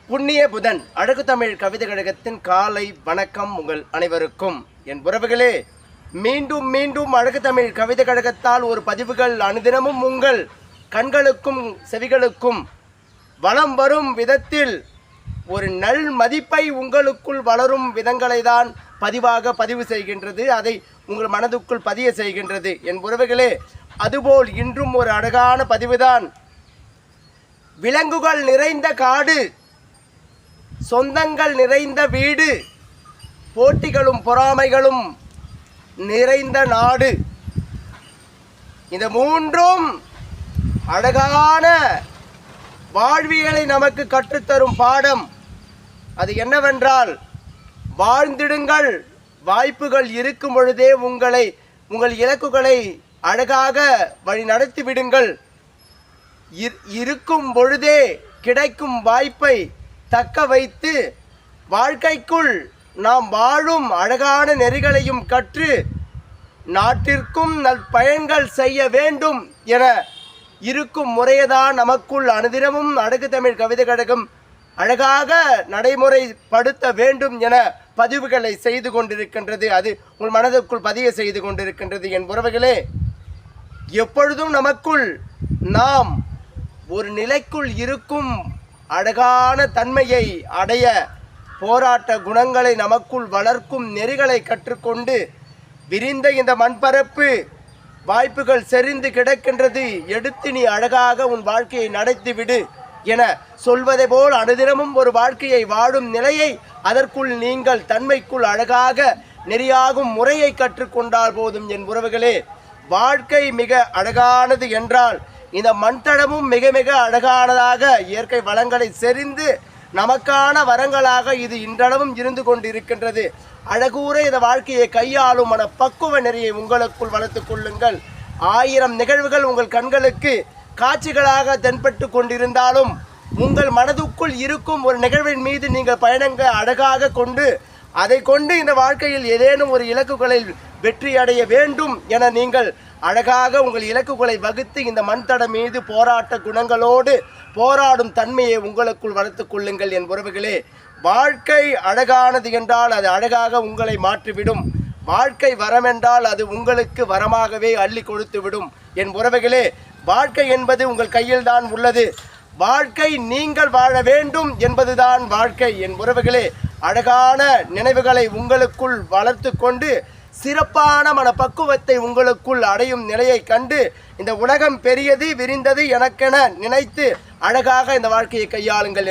புண்ணிய புதன் அழகு தமிழ் கவிதை கழகத்தின் காலை வணக்கம் உங்கள் அனைவருக்கும். என் உறவுகளே, மீண்டும் மீண்டும் அழகு தமிழ் கவிதை கழகத்தால் ஒரு பதிவுகள் அனுதினமும் உங்கள் கண்களுக்கும் செவிகளுக்கும் வளம் வரும் விதத்தில் ஒரு நல் மதிப்பை உங்களுக்குள் வளரும் விதங்களை தான் பதிவு செய்கின்றது. அதை உங்கள் மனதுக்குள் பதிய செய்கின்றது. என் உறவுகளே, அதுபோல் இன்றும் ஒரு அழகான பதிவுதான். விலங்குகள் நிறைந்த காடு, சொந்தங்கள் நிறைந்த வீடு, போட்டிகளும் பொறாமைகளும் நிறைந்த நாடு. இந்த மூன்றும் அழகான வாழ்வியலை நமக்கு கற்றுத்தரும் பாடம். அது என்னவென்றால், வாழ்ந்திடுங்கள். வாய்ப்புகள் இருக்கும் பொழுதே உங்கள் இலக்குகளை அழகாக வழி நடத்தி விடுங்கள். இருக்கும் பொழுதே கிடைக்கும் வாய்ப்பை தக்க வைத்து வாழ்க்கைக்குள் நாம் வாழும் அழகான நெறிகளையும் கற்று நாட்டிற்கும் நற்பயன்கள் செய்ய வேண்டும் என இருக்கும் முறையதான் நமக்குள் அனுதினமும் அழகு தமிழ் கவிதை கழகம் அழகாக நடைமுறைப்படுத்த வேண்டும் என பதிவுகளை செய்து கொண்டிருக்கின்றது. அது உங்கள் மனதுக்குள் பதிய செய்து கொண்டிருக்கின்றது. என் உறவுகளே, எப்பொழுதும் நமக்குள் நாம் ஒரு நிலைக்குள் இருக்கும் அழகான தன்மையை அடைய போராட்ட குணங்களை நமக்குள் வளர்க்கும் நெறிகளை கற்றுக்கொண்டு விரிந்த இந்த மண்பரப்பு வாய்ப்புகள் செறிந்து கிடக்கின்றது. எடுத்து நீ அழகாக உன் வாழ்க்கையை நடத்திவிடு என சொல்வதை போல் அனுதினமும் ஒரு வாழ்க்கையை வாழும் நிலையை அதற்குள் நீங்கள் தன்மைக்குள் அழகாக நெறியாகும் முறையை கற்றுக்கொண்டால் போதும். என் உறவுகளே, வாழ்க்கை மிக அழகானது என்றால் இந்த மண்தளமும் மிக மிக அழகானதாக இயற்கை வளங்களை செறிந்து நமக்கான வரங்களாக இது இன்றளவும் இருந்து கொண்டிருக்கின்றது. அழகூற இந்த வாழ்க்கையை கையாளும் மன பக்குவ நெறியை உங்களுக்குள் வளர்த்து கொள்ளுங்கள். 1000 நிகழ்வுகள் உங்கள் கண்களுக்கு காட்சிகளாக தென்பட்டு கொண்டிருந்தாலும் உங்கள் மனதுக்குள் இருக்கும் ஒரு நிகழ்வின் மீது நீங்கள் பயணங்க அழகாக கொண்டு அதை கொண்டு இந்த வாழ்க்கையில் ஏதேனும் ஒரு இலக்குகளில் வெற்றி அடைய வேண்டும் என நீங்கள் அழகாக உங்கள் இலக்குகளை வகுத்து இந்த மண்தடம் மீது போராட்ட குணங்களோடு போராடும் தன்மையை உங்களுக்குள் வளர்த்து கொள்ளுங்கள். என் உறவுகளே, வாழ்க்கை அழகானது என்றால் அது அழகாக உங்களை மாற்றிவிடும். வாழ்க்கை வரம் என்றால் அது உங்களுக்கு வரமாகவே அள்ளி கொடுத்து விடும். என் உறவுகளே, வாழ்க்கை என்பது உங்கள் கையில் தான் உள்ளது. வாழ்க்கை நீங்கள் வாழ வேண்டும் என்பதுதான் வாழ்க்கை. என் உறவுகளே, அழகான நினைவுகளை உங்களுக்குள் வளர்த்து கொண்டு சிறப்பான மனப்பக்குவத்தை உங்களுக்குள் அடையும் நிலையை கண்டு இந்த உலகம் பெரியது விரிந்தது எனக்கென நினைத்து அழகாக இந்த வாழ்க்கையை கையாளுங்கள்.